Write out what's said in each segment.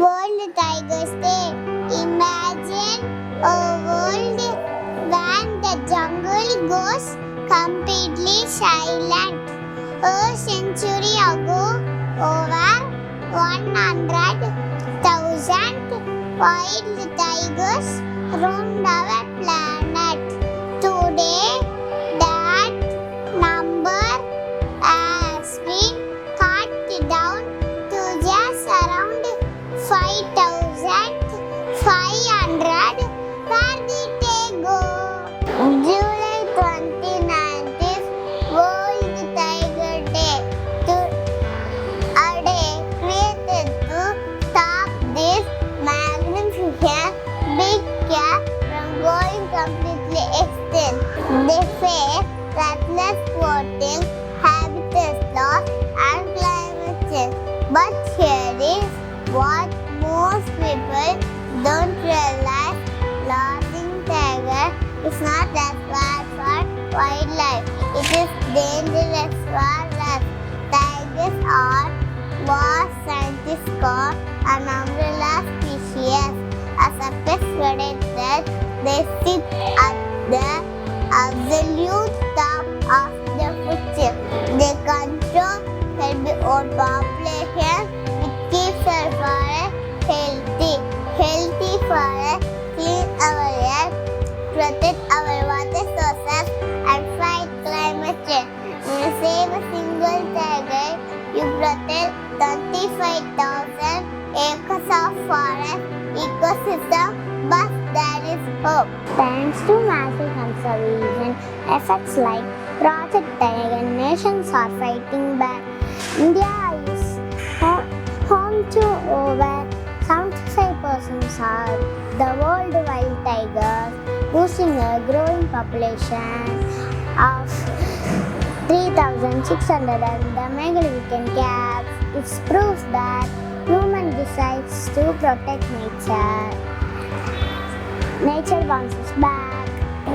World Tigers Day. Imagine a world when the jungle goes completely silent. A century ago, over 100,000 wild tigers roamed our planet. Today, that number has been cut down to just around 5,500. Where did they go? July 29th is World Tiger Day. A day created to stop this magnificent big cat from going completely extinct. They face reckless poaching, habitat loss, and climate change. But here is what most people don't realize: losing tiger is not as bad for wildlife. It is dangerous for us. Tigers are what scientists call an umbrella species. As a pest predator, they sit at the absolute top of the food chain. They control their own population, which keeps our forest healthy. Healthy forests clean our air, protect our water sources, and fight climate change. When you save a single tiger, you protect 35,000 acres of forest ecosystem, but there is hope. Thanks to massive conservation efforts like Project Tiger, nations are fighting back. India is home to over 75% of the world wild tigers, boasting a growing population of 3,600 and the megalithic cats. It proves that human decides to protect nature. Nature bounces back.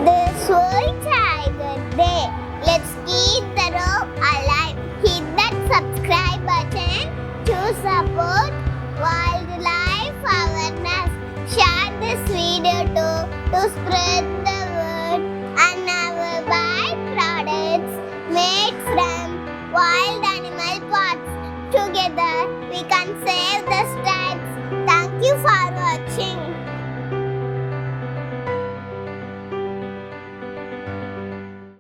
This World Tiger Day. Let's keep the rope alive.